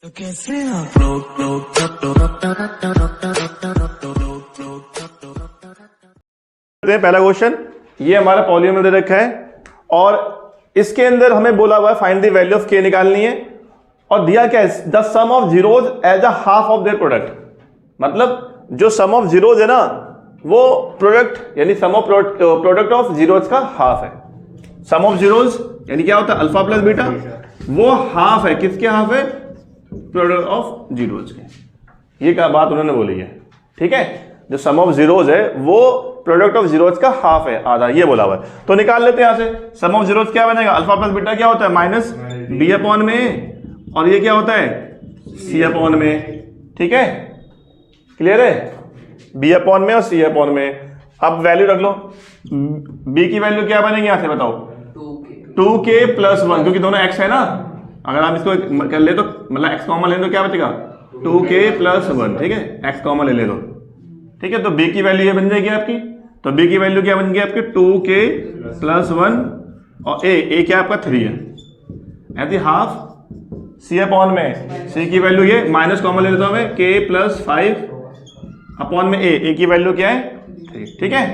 तो कैसे आप पहला क्वेश्चन, ये हमारा पॉलिनोमियल दे रखा है और इसके अंदर हमें बोला हुआ है फाइंड द वैल्यू ऑफ के निकालनी है और दिया क्या है, the sum of zeros as a half of their product. मतलब जो सम ऑफ जीरोज है ना वो प्रोडक्ट यानी सम ऑफ प्रोडक्ट ऑफ जीरोज का हाफ है। सम ऑफ जीरोज यानी क्या होता है, अल्फा प्लस बीटा, वो हाफ है, किसके हाफ है, प्रोडक्ट ऑफ जीरोज के। ये क्या बात उन्होंने बोली है, ठीक है। जो सम ऑफ जीरोज है वो प्रोडक्ट ऑफ जीरोज का हाफ है, आधा, ये बोला हुआ है। तो निकाल लेते हैं यहां से। सम ऑफ जीरोज क्या बनेगा, अल्फा प्लस बीटा क्या होता है, माइनस बी अपॉन में, और ये क्या होता है, सी अपॉन में, ठीक है, क्लियर है, बी अपॉन में और सी अपॉन में। अब वैल्यू रख लो, बी की वैल्यू क्या बनेगी यहां से बताओ, 2k प्लस 1, क्योंकि दोनों x है ना, अगर आप इसको कर ले तो मतलब x कॉमन ले तो क्या बचेगा, 2k प्लस 1, ठीक है, x कॉमन ले तो, ठीक है। तो b की वैल्यू ये बन जाएगी आपकी, तो b की वैल्यू क्या बन गई आपकी, 2k प्लस 1, और a क्या आपका 3 है, ऐसे हाफ c अपॉन में, c की वैल्यू ये माइनस कॉमन ले लेता हूं मैं, k प्लस 5 अपॉन में a की वैल्यू क्या है 3, ठीक है,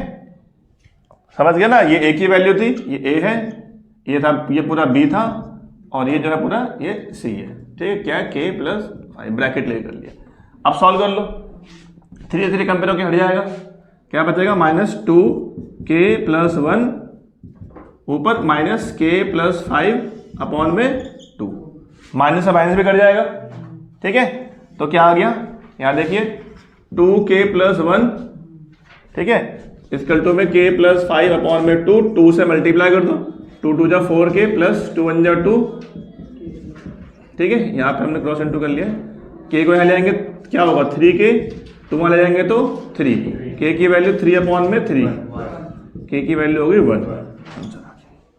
समझ गया ना। ये a की वैल्यू थी, ये a है, ये था, ये पूरा b था, और ये जो है पूरा ये c है, ठीक है, क्या है, k प्लस 5 ब्रैकेट ले कर लिया। अब सॉल्व कर लो, 3 3 कंपेयर होकर हट जाएगा, क्या बचेगा, माइनस 2k प्लस 1 ऊपर माइनस k प्लस 5 अपॉन में 2, माइनस से माइनस भी कट जाएगा, ठीक है। तो क्या आ गया, यहाँ देखिए 2k प्लस 1, ठीक है, इसकल टू में k प्लस 5 अपॉन में 2, 2 से मल्टीप्लाई कर दो, 2 2 जा 4k प्लस 2 1 जा 2, ठीक है, यहाँ पे हमने क्रॉस इनटू कर लिया। k को यहाँ ले जाएंगे क्या होगा, 3k, 2 वहाँ ले जाएंगे तो 3, k की वैल्यू 3 अपॉन में 3, k की वैल्यू होगी 1।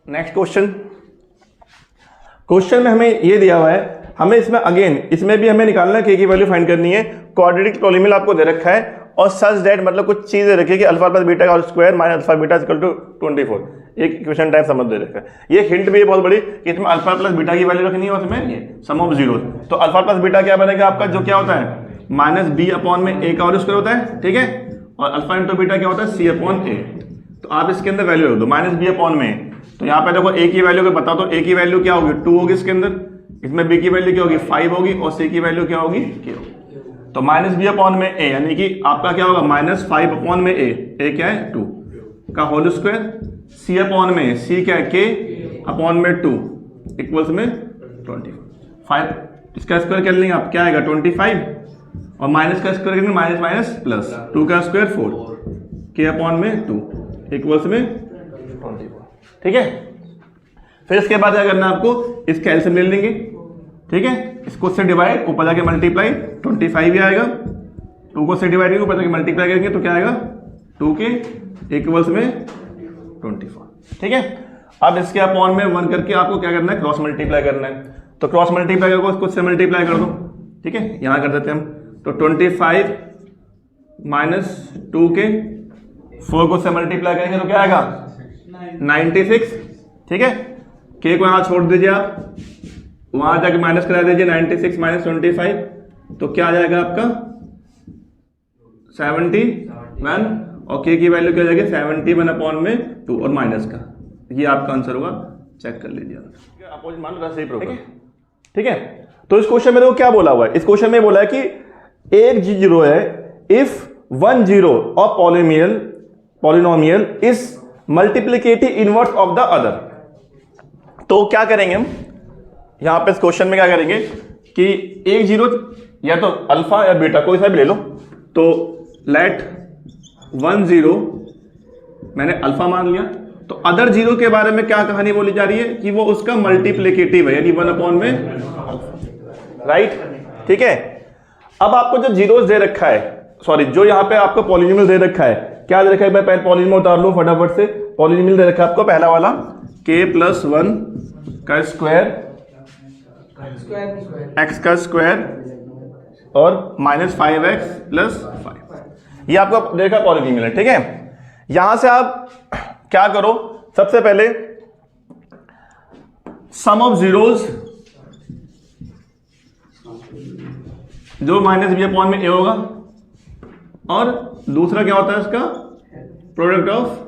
नेक्स्ट क्वेश्चन, क्वेश्चन में हमें ये दिया हुआ है, हमें इसमें अगेन इसमें भी हमें निकालना है, k की वैल्यू फाइंड करनी है। क्वाड्रेटिक पॉलिनोमियल आपको दे रखा है और सच दैट मतलब कुछ चीजें रखी है कि अल्फा प्लस बीटा का square minus alpha beta equal to 24, एक इक्वेशन टाइप समझ दे रखा है। ये हिंट भी है बहुत बड़ी कि इसमें अल्फा प्लस बीटा की वैल्यू रखनी है, उसमें ये सम ऑफ जीरो। तो अल्फा प्लस बीटा क्या बनेगा आपका, जो क्या होता है, माइनस बी अपॉन में ए का और स्क्वायर होता है, ठीक है, और अल्फा इंटू बीटा क्या होता है, सी अपॉन ए। तो आप इसके अंदर वैल्यू रख दो, माइनस बी अपॉन में, तो यहाँ पे देखो ए की वैल्यू को बताओ, तो ए की वैल्यू क्या होगी, 2 होगी इसके अंदर, इसमें बी की वैल्यू क्या होगी, 5 होगी, और सी की वैल्यू क्या होगी, k होगी। तो माइनस बी अपॉन में ए यानी कि आपका क्या होगा, माइनस 5 अपॉन में ए क्या है 2 का होल स्क्वायर, सी अपॉन में सी क्या है, k अपॉन में 2 इक्वल्स में 25, इसका स्क्वायर कर लेंगे आप, क्या आएगा 25, और माइनस का स्क्वायर करेंगे माइनस माइनस प्लस, 2 का स्क्वायर 4, k अपॉन में 2 इक्वल्स में 24, ठीक है। फिर इसके बाद क्या करना है आपको, इसका एलसीएम ले लेंगे, ठीक है, इसको से डिवाइड, ऊपर जाके मल्टीप्लाई, 25 ही आएगा, 2 को से डिवाइड करके ऊपर जाके मल्टीप्लाई करेंगे तो क्या आएगा, 2k इक्वल्स में 24, ठीक है। अब इसके अपॉन में 1 करके आपको क्या करना है, क्रॉस मल्टीप्लाई करना है। तो क्रॉस मल्टीप्लाई करो, इसको से मल्टीप्लाई कर दो, ठीक है, यहां कर देते हैं हम। तो 25 माइनस 2k, 4 को से मल्टीप्लाई करेंगे तो क्या आएगा 96, ठीक है, k को यहां छोड़ दीजिए आप, वहां जाके माइनस करा दीजिए, 96 माइनस 25, तो क्या आ जाएगा आपका 71, और k की वैल्यू क्या जाएगी 71 अपॉन में 2 और माइनस का, ये आपका आंसर होगा, चेक कर लीजिए, अपोजिट मान लो सही प्रूफ, ठीक है। तो इस क्वेश्चन में देखो क्या बोला हुआ है, इस क्वेश्चन में बोला है कि एक जीरो है, if 1 zero of polynomial is multiplicative inverse of the other. तो क्या करेंगे हम यहां पे इस क्वेश्चन में, क्या करेंगे कि एक जीरो या तो अल्फा या बीटा कोई सा भी ले लो, तो लेट 1 जीरो मैंने अल्फा मान लिया, तो अदर जीरो के बारे में क्या कहानी बोली जा रही है कि वो उसका मल्टीप्लिकेटिव है, यानी 1 अपॉन में, राइट, ठीक है। अब आपको जो जीरोस दे रखा है, सॉरी जो यहां पे आपको पॉलिनोमियल दे रखा है, क्या दे रखा है, मैं पहले पॉलिनोमियल उतार लूं फटाफट से। पॉलिनोमियल दे रखा है आपको पहला वाला, k प्लस 1 का स्क्वायर, x का स्क्वायर और माइनस 5x प्लस 5, ये आपको देखा पॉलिनोमियल है, ठीक है। यहां से आप क्या करो, सबसे पहले सम ऑफ जीरोज जो माइनस बी अपॉन में ए होगा, और दूसरा क्या होता है इसका प्रोडक्ट ऑफ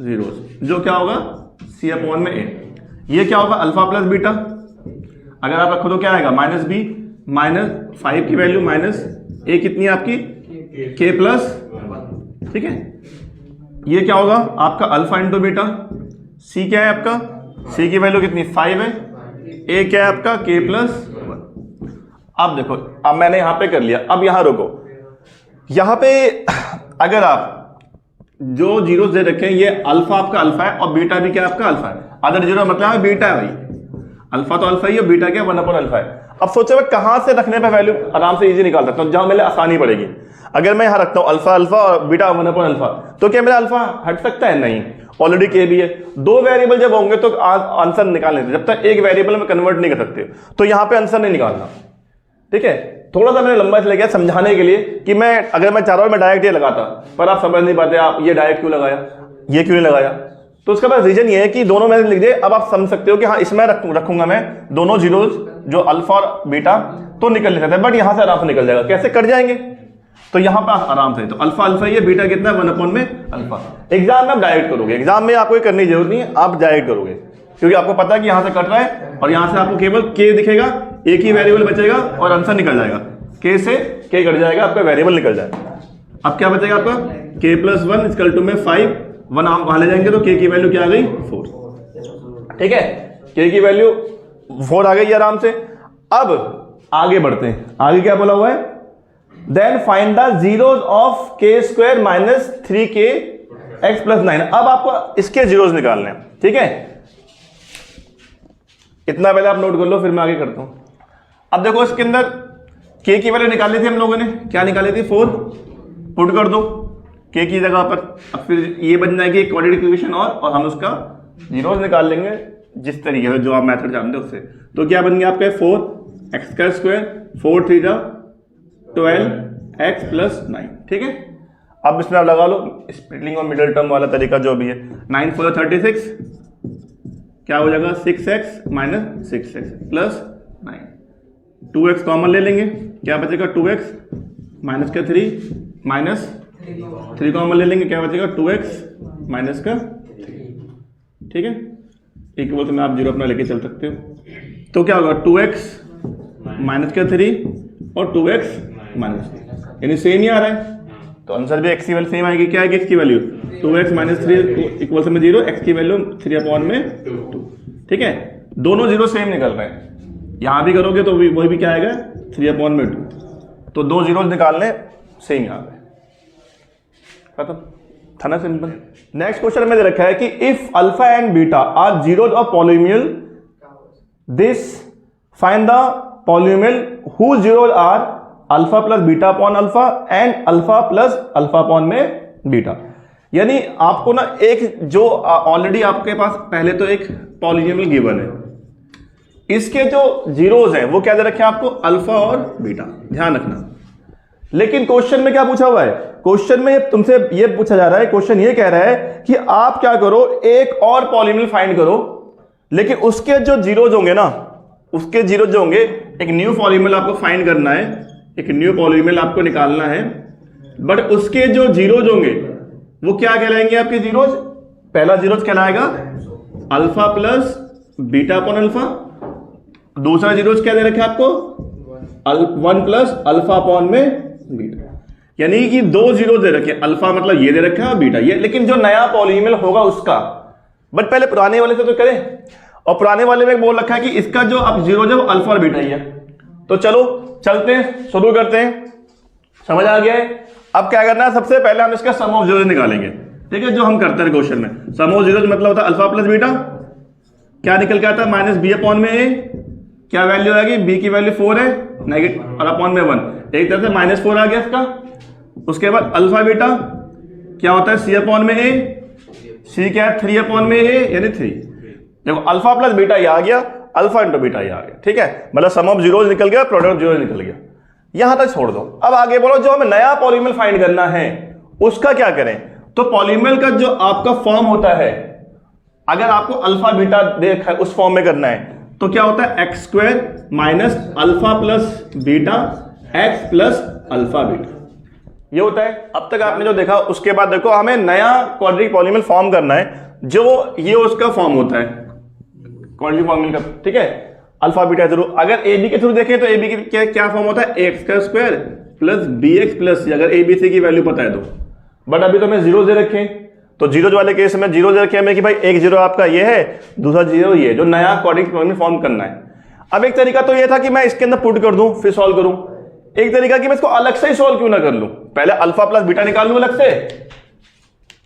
जीरोस, जो क्या होगा सी अपॉन में ए। ये क्या होगा अल्फा प्लस बीटा, अगर आप रखो तो क्या आएगा माइनस बी माइनस 5 की वैल्यू माइनस ए कितनी है आपकी के प्लस, ठीक है। ये क्या होगा आपका अल्फा इंटू बीटा, सी क्या है आपका, सी की वैल्यू कितनी 5 है, ए क्या है आपका के प्लस 1। अब देखो, अब मैंने यहां पे कर लिया, अब यहां रुको, यहां पे अगर आप जो जीरो दे रखे हैं, ये अल्फा आपका अल्फा है और बीटा भी क्या आपका अल्फा है, अदर जीरो मतलब बीटा है भाई, अल्फा तो अल्फा ही है, बीटा क्या 1 अपॉन अल्फा है। अब सोचो मैं कहां से रखने पे वैल्यू आराम से इजी निकाल सकता हूं, जहां मेरे आसानी पड़ेगी। अगर मैं यहां रखता हूं अल्फा अल्फा और बीटा 1 अपॉन अल्फा, तो क्या मेरा अल्फा हट सकता है, नहीं, ऑलरेडी के भी है। दो वेरिएबल जब होंगे तो आंसर निकाल लेते, जब तक एक वेरिएबल में कन्वर्ट नहीं कर सकते, तो यहां पे आंसर नहीं निकालना, ठीक है। थोड़ा सा मैंने लंबा चले गया समझाने के लिए कि मैं अगर मैं चाह रहा हूं मैं डायरेक्ट ये लगाता, पर आप समझ नहीं पाते, आप ये डायरेक्ट क्यों लगाया, ये क्यों नहीं लगाया। तो उसका बस रीजन ये है कि दोनों मैंने लिख दिए, अब आप समझ सकते हो कि हाँ इसमें रखूंगा मैं दोनों जीरोज जो अल्फा और बीटा, तो निकल नहीं सकता, बट यहां से आराम से निकल जाएगा। कैसे कट जाएंगे, तो यहां पर आराम से, तो अल्फा अल्फा ये बीटा कितना 1 अपॉन में अल्फा। एग्जाम में आप डायरेक्ट करोगे, एग्जाम में आपको करने की जरूरत नहीं है, आप डायरेक्ट करोगे, क्योंकि आपको पता है कि यहां से कट रहा है और यहां से आपको केवल के दिखेगा, एक ही वेरिएबल बचेगा और आंसर निकल जाएगा, के से के कट जाएगा, आपका वेरिएबल निकल जाएगा। अब क्या बचेगा आपका के प्लस 1 इक्वल टू में 5, 1 आप वहां ले जाएंगे तो के की वैल्यू क्या आ गई 4, ठीक है, के की वैल्यू 4 आ गई आराम से। अब आगे बढ़ते हैं, आगे क्या बोला हुआ है, then find the zeros of k square minus 3k x plus 9। अब आपको इसके जीरोज निकालने हैं, ठीक है, इतना पहले आप नोट कर लो, फिर मैं आगे करता हूं। अब देखो इसके अंदर के की वैल्यू निकाली थी हम लोगों ने, क्या निकाली थी 4, पुट कर दो के की जगह पर, अब फिर ये बन जाएगी क्वाड्रेटिक इक्वेशन और हम उसका जीरोज निकाल लेंगे जिस तरीके से जो आप मेथड जानते हो उससे। तो क्या बन गया आपका 4 एक्स का स्क्वायर 4 3 12 एक्स प्लस 9, ठीक है। अब इसमें आप लगा लो स्प्लिटिंग और मिडिल टर्म वाला तरीका जो भी है, 9 4 36 क्या हो जाएगा 6x minus 6x plus 9, 2x common ले लेंगे, क्या बचेगा 2x माइनस का 3 माइनस 3 कॉमन ले लेंगे, क्या बचेगा 2x माइनस का 3, ठीक है। इक्वल तो में आप जीरो अपना लेके चल सकते हो, तो क्या होगा 2x माइनस का 3 और 2x माइनस 3, यानी सेम ही आ रहा है, तो आंसर भी x की वैल्यू सेम आएगी। क्या आएगी x की वैल्यू 2x माइनस 3 इक्वल में 0, x की वैल्यू 3 अपॉन में 2, ठीक है। दोनों जीरो सेम निकल रहे हैं, यहां भी करोगे तो वही भी क्या आएगा 3 अपॉन में 2, तो दो जीरो निकालने सेम यहां पे, खत्म था ना, सिंपल। नेक्स्ट क्वेश्चन में दे रखा है कि if alpha and beta are zeros of polynomial this find the polynomial who zeros are alpha plus beta upon alpha and alpha plus alpha upon में बीटा। यानी आपको ना एक जो ऑलरेडी आपके पास पहले तो एक पॉलिनोमियल गिवन है, इसके जो जीरोज हैं वो क्या दे रखे हैं आपको अल्फा और बीटा, ध्यान रखना। लेकिन क्वेश्चन में क्या पूछा हुआ है, क्वेश्चन में तुमसे ये पूछा जा रहा है, क्वेश्चन ये कह रहा है कि आप क्या करो एक और पॉलिनोमियल फाइंड करो, लेकिन उसके जो जीरोज होंगे ना, उसके जीरोज जो होंगे, एक न्यू पॉलिनोमियल आपको फाइंड करना है, एक न्यू पॉलिनोमियल आपको निकालना है, बट उसके जो जीरोज होंगे वो क्या कहलाएंगे आपके जीरोज। पहला जीरोज कहलाएगा alpha plus beta upon alpha, दूसरा जीरोज क्या दे रखा है आपको 1 प्लस अल्फा अपॉन में बीटा, यानी कि दो जीरो दे रखे, अल्फा मतलब ये दे रखा है बीटा ये, लेकिन जो नया पॉलिनोमियल होगा उसका। बट पहले पुराने वाले से तो करें, और पुराने वाले में बोल रखा है कि इसका जो अब जीरो जो अल्फा और बीटा ही है। तो चलो चलते हैं, शुरू करते हैं, समझ आ गया है। अब क्या करना है, सबसे पहले हम इसका सम ऑफ जीरोज निकालेंगे, ठीक है, जो हम करते हैं क्वेश्चन में। सम ऑफ जीरोज मतलब होता है अल्फा प्लस बीटा, क्या निकल के आता है माइनस बी अपॉन में ए, क्या वैल्यू आएगी बी की वैल्यू 4 है नेगेटिव और अपॉन में 1, एक तरह से -4 आ गया इसका। उसके बाद अल्फा बीटा क्या होता है सी अपॉन में ए, सी क्या है 3 अपॉन में ए यानी 3। देखो अल्फा प्लस बीटा ये आ गया, अल्फा इंटू बीटा ये आ गया, ठीक है, मतलब सम ऑफ जीरोज निकल गया, प्रोडक्ट ऑफ जीरोज निकल गया, यहां तक छोड़ दो। अब आगे बोलो जो हमें नया पॉलिनोमियल फाइंड करना है उसका क्या करें। तो पॉलिनोमियल का जो आपका फॉर्म होता है, अगर आपको अल्फा बीटा देखा है उस फॉर्म में करना है तो क्या होता है x square minus alpha plus beta x plus alpha beta, ये होता है। अब तक आपने जो देखा उसके बाद देखो हमें नया क्वाड्रेटिक पॉलीनोमियल फॉर्म करना है, जो ये उसका फॉर्म होता है क्वाड्रेटिक पॉलीनोमियल का, ठीक है, अल्फा बीटा जरूर। अगर ए बी के थ्रू देखें तो ए बी की क्या फॉर्म होता है, एक्स का square plus b x plus c, अगर ए बी सी की वैल्यू पता है तो। बट अभी तो हमें जीरो दे रखे हैं, तो जीरो वाले केस में जीरो दे रखे हमें कि भाई एक जीरो आपका ये है, दूसरा जीरो ये, जो नया क्वाड्रेटिक पॉलीनोमियल फॉर्म करना है। अब एक तरीका तो ये था कि मैं इसके अंदर पुट कर दूं फिर सॉल्व करूं, एक तरीका कि मैं इसको अलग से ही सॉल्व क्यों ना कर लूं, पहले अल्फा प्लस बीटा निकाल लूं अलग से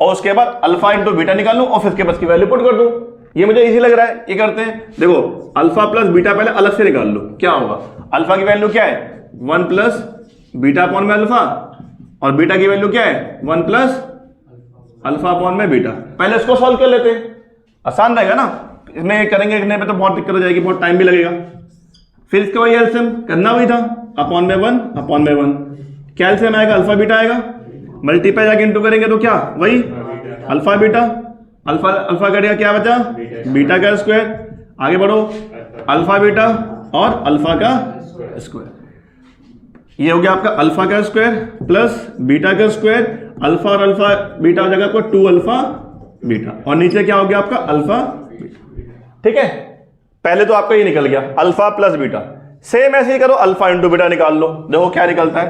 और उसके बाद अल्फा इंटू बीटा निकाल लूं और फिर इसके बस की वैल्यू पुट कर दूं। ये मुझे इजी लग रहा है, ये करते हैं। देखो अल्फा प्लस बीटा पहले अलग से निकाल लो, क्या होगा, अल्फा की वैल्यू क्या है 1 प्लस बीटा अपॉन में अल्फा, और बीटा की वैल्यू क्या है 1 प्लस अल्फा अपॉन में बीटा। पहले इसको सॉल्व कर लेते हैं, आसान रहेगा ना, इसमें करेंगे लिखने पे तो बहुत दिक्कत हो जाएगी, बहुत टाइम भी लगेगा। फिर इसके वही एलसीएम करना वही था, अपॉन में 1 अपॉन में 1, क्या एलसीएम आएगा, अल्फा बीटा आएगा, मल्टीप्लाई जाके इंटू करेंगे तो क्या वही अल्फा बीटा, अल्फा अल्फा कटेगा क्या बचा बीटा का स्क्वायर, आगे बढ़ो अल्फा बीटा और अल्फा का स्क्वायर, ये हो गया आपका अल्फा का स्क्वायर प्लस बीटा का स्क्वायर, अल्फा और अल्फा बीटा हो जाएगा आपको 2 अल्फा बीटा, और नीचे क्या हो गया आपका अल्फा बीटा। ठीक है, पहले तो आपका ये निकल गया अल्फा प्लस बीटा। सेम ऐसे ही करो, अल्फा इंटू बीटा निकाल लो, देखो क्या निकलता है,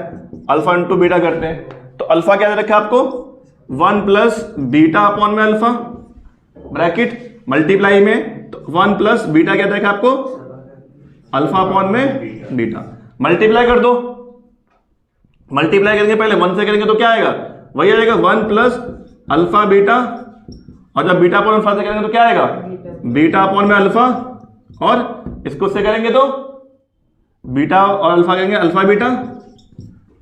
अल्फा इंटू बीटा करते हैं तो अल्फा क्या दे रखा है आपको 1 प्लस बीटा अपॉन में अल्फा ब्रैकेट मल्टीप्लाई में, तो 1 प्लस बीटा क्या देखा आपको अल्फा अपॉन में बीटा, मल्टीप्लाई कर दो, मल्टीप्लाई करेंगे पहले 1 से करेंगे तो क्या आएगा वही आएगा 1 प्लस अल्फा बीटा, और जब बीटा अपॉन अल्फा से करेंगे तो क्या आएगा बीटा अपॉन में अल्फा, और इसको से करेंगे तो बीटा और अल्फा करेंगे अल्फा बीटा,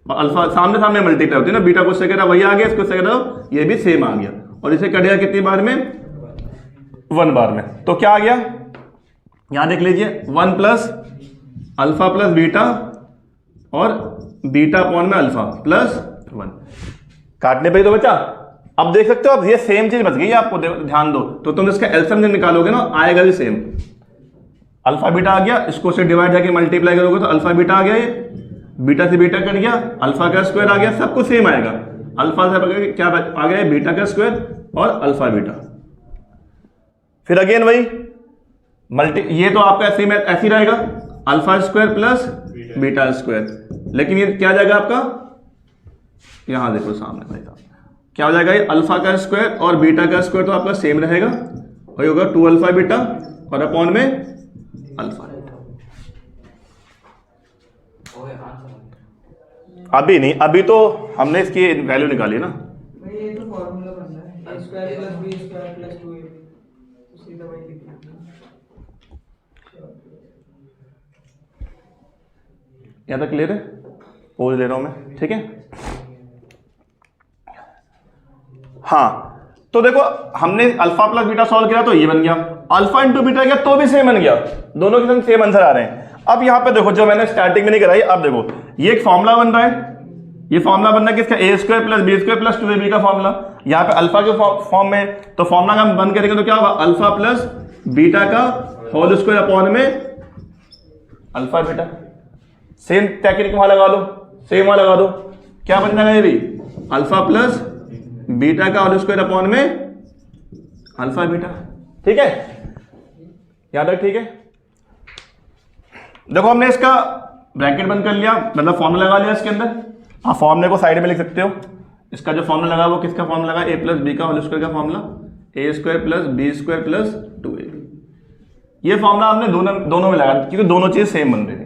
और अल्फा सामने सामने मल्टीप्लाई होती है ना, बीटा को से करा वही आ गया, इसको से करा ये भी सेम आ गया, और इसे कटेगा कितनी बार में 1 बार में, तो क्या आ गया यहां देख लीजिए 1 प्लस अल्फा प्लस बीटा और बीटा अपॉन में अल्फा प्लस 1, काटने पे ही तो बचा। अब देख सकते हो अब ये सेम चीज बच गई है, आपको ध्यान दो, तो तुम इसका एलसीएम निकालोगे ना आएगा भी सेम, अल्फा बीटा आ गया, इसको से डिवाइड करके मल्टीप्लाई करोगे तो अल्फा बीटा आ गया, ये बीटा से बीटा कट गया, अल्फा का स्क्वायर आ गया, सब कुछ सेम आएगा, अल्फा से क्या आ गया बीटा का स्क्वायर और अल्फा बीटा, फिर अगेन वही ये तो आपका ऐसे ही रहेगा alpha square plus beta square, लेकिन ये क्या जाएगा आपका यहां देखो सामने भाई क्या हो जाएगा, ये अल्फा का स्क्वायर और बीटा का स्क्वायर तो आपका सेम रहेगा, वही होगा 2 अल्फा बीटा और अपॉन में अल्फा। अभी नहीं, अभी तो हमने इसकी वैल्यू निकाली ना, ये तो फॉर्मूला बनना है a square plus b square plus 2ab, तो सीधा वही लिखना यहां तक क्लियर है, पोज ले रहा हूं मैं, ठीक है। हाँ तो देखो हमने अल्फा प्लस बीटा सॉल्व किया तो ये बन गया, अल्फा इंटू बीटा किया तो भी सेम बन गया, दोनों के सेम आंसर आ रहे हैं। अब यहां पे देखो जो मैंने स्टार्टिंग में नहीं कराई, अब देखो ये एक फॉर्मूला बन रहा है, ये फॉर्मूला बन रहा है किसका a square plus b square plus 2ab का फॉर्मूला, यहाँ पे अल्फा के फॉर्म में, तो फॉर्मूला हम बंद करेंगे तो क्या होगा अल्फा प्लस बीटा का होल स्क्वायर अपॉन में अल्फा बीटा, सेम टेक्निक वहां लगा लो, सेम वहां लगा दो, क्या बन जाएगा ये भी अल्फा प्लस बीटा का होल स्क्वायर अपॉन में अल्फा बीटा। ठीक है, याद है, ठीक है। देखो हमने इसका ब्रैकेट बंद कर लिया, मतलब फॉर्मूला लगा लिया इसके अंदर, हाँ फॉर्मूले को साइड में लिख सकते हो, इसका जो फॉर्मूला लगा वो किसका फॉर्मूला लगा ए प्लस बी का होल स्क्वायर का formula, a square plus b square plus 2ab, ये फॉर्मूला हमने दोनों में लगा क्योंकि दोनों चीज सेम बन रही थी।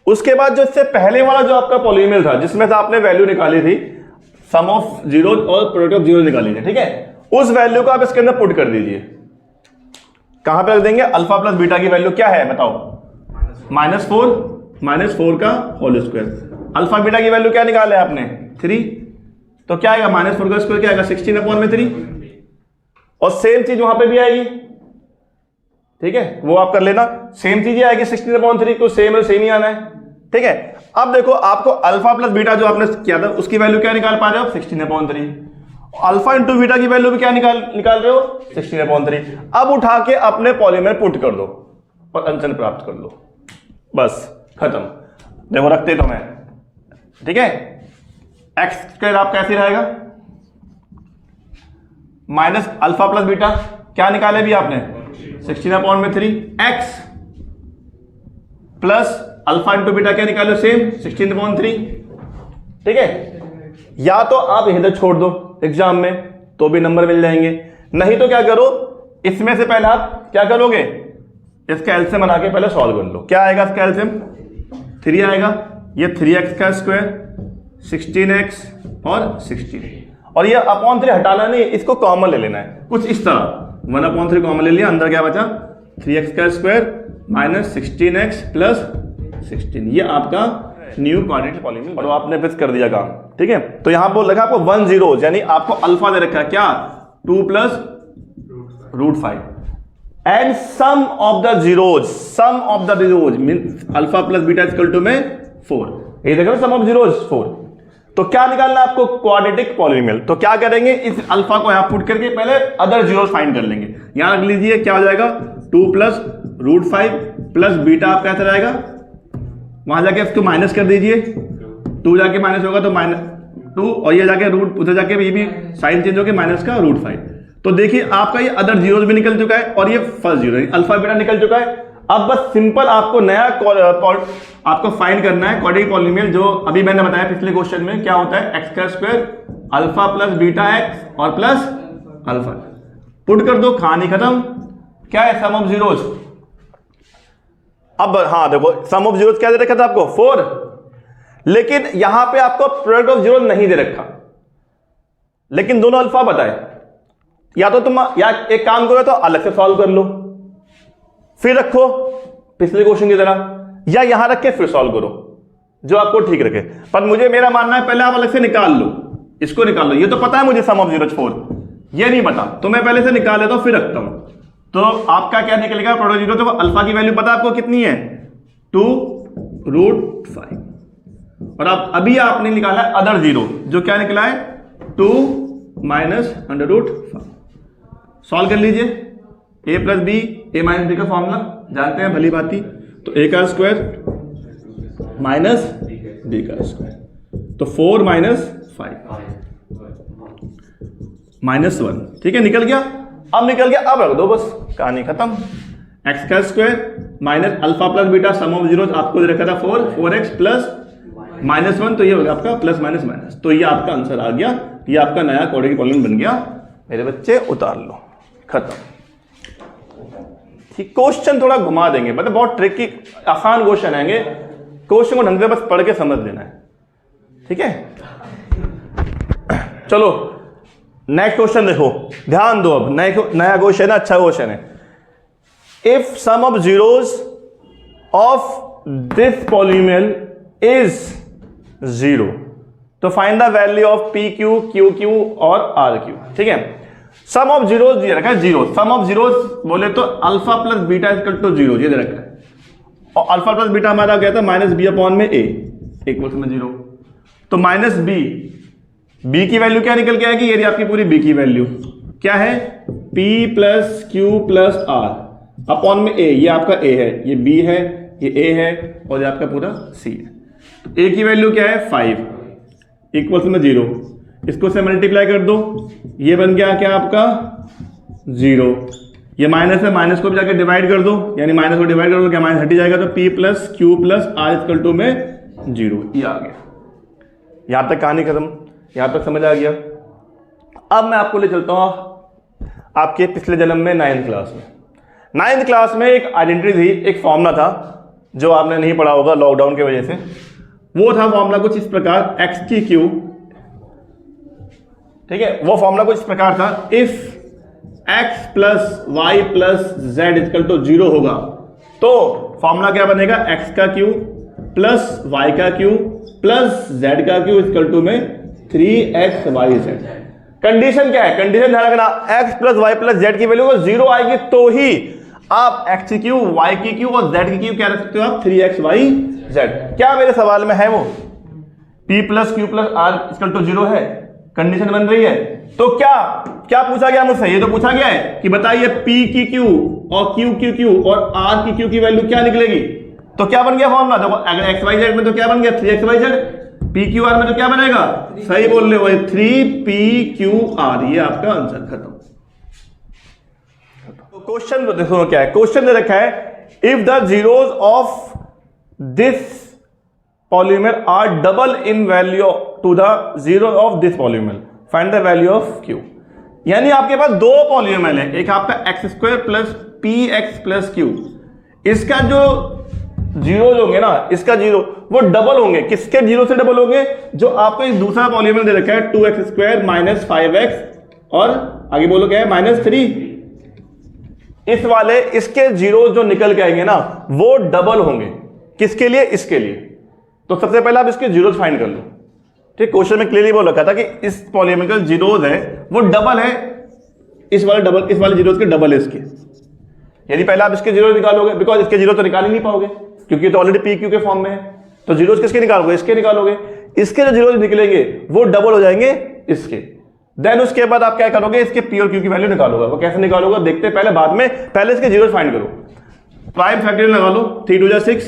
उसके बाद जो इससे पहले वाला जो आपका पॉलीनोमियल था जिसमें से आपने वैल्यू निकाली थी सम ऑफ जीरो और प्रोडक्ट ऑफ जीरो निकाली थी, ठीक है, उस वैल्यू को आप इसके अंदर पुट कर दीजिए, कहां पे रख देंगे, अल्फा प्लस बीटा की वैल्यू क्या है बताओ -4 का होल स्क्वायर, अल्फा बीटा की वैल्यू क्या निकाला है आपने 3, तो क्या आएगा -4 का स्क्वायर क्या आएगा 16 अपॉन में 3, और सेम चीज वहां पे भी आएगी, ठीक है, वो आप कर लेना, सेम चीज ही आएगी 16 अपॉन 3 को सेम ही आना है। ठीक है, अब देखो आपको अल्फा प्लस बीटा जो आपने किया था उसकी वैल्यू क्या निकाल पा रहे हो 16 अपॉन 3, अल्फा इंटू बीटा की वैल्यू भी क्या निकाल रहे हो 16 अपॉन 3। अब उठा के अपने पॉलीनोमियल पुट कर दो, और आंसर प्राप्त कर लो, बस खत्म। देखो रखते तो मैं, ठीक है, एक्स स्क्वायर आपका ऐसे रहेगा माइनस अल्फा प्लस बीटा, क्या निकाले भी आपने 16/3 x plus alpha into beta क्या निकालो सेम 16/3, ठीक है। या तो आप इधर छोड़ दो एग्जाम में तो भी नंबर मिल जाएंगे, नहीं तो क्या करो, इसमें से पहले आप क्या करोगे, इसका एलसीएम बना के पहले सॉल्व कर लो। क्या आएगा इसका एलसीएम 3 आएगा, ये 3x का स्क्वायर 16x और 16, और ये अपॉन 3 हटाना नहीं, इसको कॉमन ले लेना है कुछ इस तरह, 1/3 कॉमन ले लिया, अंदर क्या बचा 3x का स्क्वायर माइनस 16x प्लस 16, ये आपका न्यू क्वाड्रेटिक पॉलीनोमियल, और आपने फिक्स कर दिया काम, ठीक है। तो यहां पर लगा आपको 1 0, यानी आपको अल्फा दे रखा है क्या 2 + √5 and sum of the zeros means alpha plus beta equal to में 4, ये देखो सम ऑफ जीरोज 4। तो क्या निकालना है आपको क्वाड्रेटिक पॉलीनोमियल, तो क्या करेंगे, इस अल्फा को यहां पुट करके पहले अदर जीरोज फाइंड कर लेंगे। यहां रख लीजिए क्या हो जाएगा 2 + √5 प्लस बीटा आपका ऐसा रहेगा, वहां जाके इसको माइनस कर दीजिए, 2 जाके माइनस होगा तो -2, और ये जाके रूट उधर जाके ये भी साइन चेंज होकर माइनस का √5। तो देखिए आपका ये अदर जीरोज भी निकल चुका है और ये फर्स्ट जीरो अल्फा बीटा निकल चुका है। अब बस सिंपल आपको नया आपको फाइंड करना है क्वाड्रेटिक पॉलीनोमियल, जो अभी मैंने बताया पिछले क्वेश्चन में क्या होता है, एक्स का square alpha plus beta x और प्लस अल्फा, पुट कर दो, कहानी खत्म। क्या है सम ऑफ जीरोज, अब हाँ देखो सम ऑफ जीरोज क्या दे रखा था आपको 4, लेकिन यहां पे आपको प्रोडक्ट ऑफ जीरो नहीं दे रखा, लेकिन दोनों अल्फा बताए, या तो तुम या एक काम करो तो अलग से सॉल्व कर लो, फिर रखो पिछले क्वेश्चन की तरह, या यहां रख के फिर सॉल्व करो, जो आपको ठीक रखे। पर मुझे मेरा मानना है पहले आप अलग से निकाल लो, इसको निकाल लो, ये तो पता है मुझे सम ऑफ जीरो 4, ये नहीं पता, तो मैं पहले से निकाल लेता हूं फिर रखता हूं। तो आपका क्या निकलेगा प्रोडक्ट जीरो, तो अल्फा की वैल्यू पता आपको कितनी है 2 √5, और आप अभी आपने निकाला है अदर जीरो, जो क्या निकला है 2 - √5। सॉल्व कर लीजिए, a + b a - b का फॉर्मूला जानते हैं भली बात ही, तो a का स्क्वायर माइनस b का स्क्वायर, तो 4 - 5 -1, ठीक है, निकल गया। अब निकल गया, अब रख दो, बस कहानी खत्म। x का square minus alpha plus beta some of zeros आपको दे रखा था 4x प्लस -1, तो ये होगा आपका प्लस माइनस माइनस, तो ये आपका आंसर आ गया, ये आपका नया क्वाड्रेटिक पॉलीनोमियल बन गया। मेरे बच्चे उतार लो, खत्म। ठीक, क्वेश्चन थोड़ा घुमा देंगे, मतलब बहुत ट्रिकी आसान क्वेश्चन आएंगे, क्वेश्चन को ढंग से बस पढ़ के समझ लेना है, ठीक है। चलो नेक्स्ट क्वेश्चन देखो, ध्यान दो, अब नया क्वेश्चन है, अच्छा क्वेश्चन है। If sum of zeros of this polynomial is 0, तो find the value of p q q q और आर क्यू, ठीक है। सम ऑफ जीरोज दे रखा है 0, सम ऑफ जीरोज बोले तो alpha plus beta equal to 0 ये दे रखा है, और अल्फा प्लस बीटा हमारा क्या था -b/a इक्वल्स में 0, तो -b की वैल्यू क्या निकल के आएगी, ये आपकी पूरी b की वैल्यू क्या है p + q + r अपॉन में a, ये आपका a है, ये b है, ये a है, और ये आपका पूरा c है। तो a की वैल्यू क्या है 5 इक्वल्स में 0, इसको से मल्टीप्लाई कर दो, ये बन गया क्या आपका 0, ये माइनस है, माइनस को भी जाकर डिवाइड कर दो, यानी माइनस को डिवाइड कर दो क्या माइनस हटी जाएगा, तो p + q + r equal to में 0, ये आ गया। यहां तक कहानी खत्म, यहां तक समझ आ गया। अब मैं आपको ले चलता हूं आपके पिछले जन्म में 9th क्लास में। 9th क्लास में एक आइडेंटिटी थी, एक फॉर्मूला था जो आपने नहीं पढ़ा होगा लॉकडाउन की वजह से। वो था फॉर्मूला कुछ इस प्रकार, x की क्यू, ठीक है, वो फॉर्मूला कुछ इस प्रकार था, if x + y + z equal to 0 होगा तो फॉर्मूला क्या बनेगा, x का क्यू प्लस y का क्यू प्लस z का क्यू इक्वल टू में 3xyz। कंडीशन क्या है, कंडीशन ध्यान रखना, x + y + z की वैल्यू 0 आएगी तो ही आप x की क्यू, y की क्यू और z की क्यू क्या रख सकते हो आप 3xyz। क्या मेरे सवाल में है वो p + q + r equal to 0 है, कंडीशन बन रही है, तो क्या क्या पूछा गया मुझसे, ये तो पूछा गया है कि बताइए p की q और क्यू क्यू क्यू और आर की क्यू की वैल्यू क्या निकलेगी? तो क्या बन गया फॉर्मूला? देखो अगर एक्स वाई जेड में तो क्या बन गया 3xyz, पी क्यू आर में तो क्या बनेगा? सही बोल रहे हो 3pqr, ये आपका आंसर खत्म। तो क्वेश्चन देखो क्या है, क्वेश्चन दे रखा है if the zeros of this polymer are double in value to the zero of this polymer, find the value of q। यानी आपके पास दो पॉलीनोमियल है, एक आपका x square plus P x plus Q, इसका जो जीरो होंगे ना, इसका जीरो वो डबल होंगे। किसके जीरो से डबल होंगे? जो आपको एक दूसरा पॉलीनोमियल दे रखा है 2x स्क्वायर माइनस 5x और आगे बोलो क्या है -3, इस वाले इसके जीरो जो निकल के आएंगे ना वो डबल होंगे। किसके लिए? इसके लिए। तो सबसे पहले आप इसके जीरोज फाइंड कर लो। ठीक, क्वेश्चन में क्लियरली बोल रखा था कि इस पॉलीनोमियल का जीरोज है वो डबल है, इस वाले जीरोज के डबल है इसके। यदि पहले आप इसके जीरो निकालोगे, बिकॉज इसके जीरो तो निकाल ही नहीं पाओगे क्योंकि तो ऑलरेडी पी क्यू के फॉर्म में है, तो जीरोज किसके निकालोगे? इसके निकालोगे। इसके जो जीरोज निकलेंगे वो डबल हो जाएंगे इसके। देन उसके बाद आप क्या करोगे? इसके पी और क्यू की वैल्यू निकालोगे। वो कैसे निकालोगे देखते हैं, पहले बाद में, पहले इसके जीरोज फाइंड करो। प्राइम फैक्टोरियल लगा लो, 3 2 6,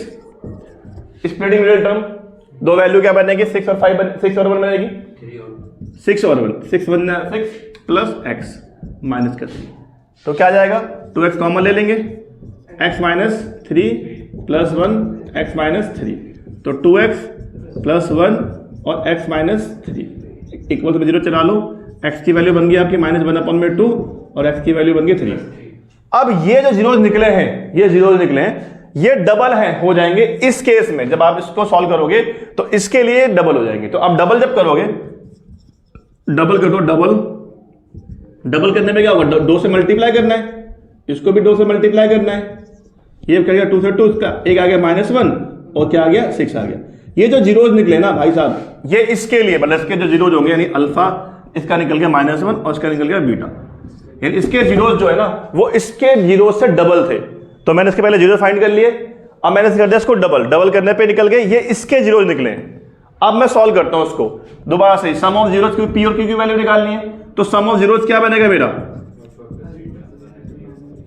स्प्लिटिंग मिडिल टर्म, दो वैल्यू क्या बनेगी? 6 और 1 बनेगी, 6 और 1, 6 बनना 6 प्लस एक्स माइनस का 3, तो क्या जाएगा? 2x कॉमन ले लेंगे, x minus 3 plus 1 x minus 3, तो 2x प्लस 1 और x माइनस 3 इक्वल टू 0 चला लो। x की वैल्यू बन गई आपकी -1/2 और x की वैल्यू बन गई 3। अब ये जो जीरोज निकले हैं, ये जीरोज निकले हैं, ये डबल हैं, हो जाएंगे इस केस में। जब आप इसको सॉल्व करोगे तो इसके लिए डबल हो जाएंगे। तो आप डबल जब करोगे, डबल कर दो, डबल करने में क्या होगा? 2 से मल्टीप्लाई करना है, इसको भी 2 से मल्टीप्लाई करना है। ये क्या गया 2 से 2, इसका एक आ गया -1 और क्या आ गया 6 आ गया। ये जो जीरोज निकले ना भाई साहब, ये इसके लिए मतलब इसके जो जीरोज होंगे, यानी अल्फा इसका निकल गया -1 और इसका निकल गया बीटा, यानी इसके जीरोज जो है ना वो इसके जीरो से डबल थे। तो मैंने इसके पहले जीरो फाइंड कर लिए, अब मैंने कर दिया इसको डबल करने पे निकल गए ये इसके जीरोज निकले। अब मैं सॉल्व करता हूं उसको दोबारा से। सम ऑफ जीरोज की पी और क्यू की वैल्यू निकालनी है, तो सम ऑफ जीरोज क्या बनेगा मेरा?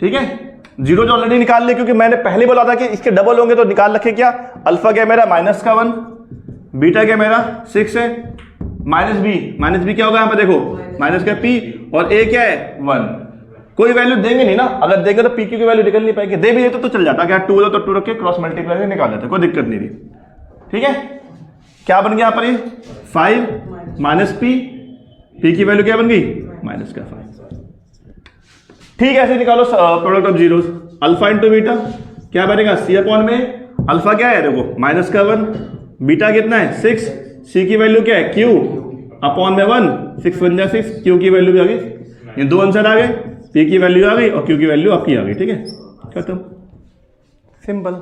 ठीक है, जीरोज ऑलरेडी निकाल लिए क्योंकि मैंने पहले बोला था कि इसके डबल होंगे, तो निकाल रखे क्या? अल्फा क्या मेरा -1, बीटा क्या मेरा 6 है, माइनस बी क्या होगा यहां पे देखो, माइनस का पी और ए क्या है 1। कोई वैल्यू देंगे नहीं ना, अगर देंगे तो पी क्यू की वैल्यू निकल नहीं पाएगी। दे भी देते तो चल जाता, क्या 2 हो तो 2 रख के क्रॉस मल्टीप्लाई निकाल देते, कोई दिक्कत नहीं थी। ठीक है, क्या बन गया यहाँ पर? ये 5 माइनस पी की वैल्यू क्या बन गई? -5। ठीक है, ऐसे निकालो product of zeros. Alpha into beta क्या बनेगा? C/, में अल्फा क्या है देखो -1, बीटा कितना है 6, सी की वैल्यू क्या है Q अपॉन में 1, 6 बन जाए 6, क्यू की वैल्यू भी आ गई। ये दो आंसर आ गए, पी की वैल्यू आ गई और क्यू की वैल्यू आपकी आ गई। ठीक है, खत्म, सिंपल।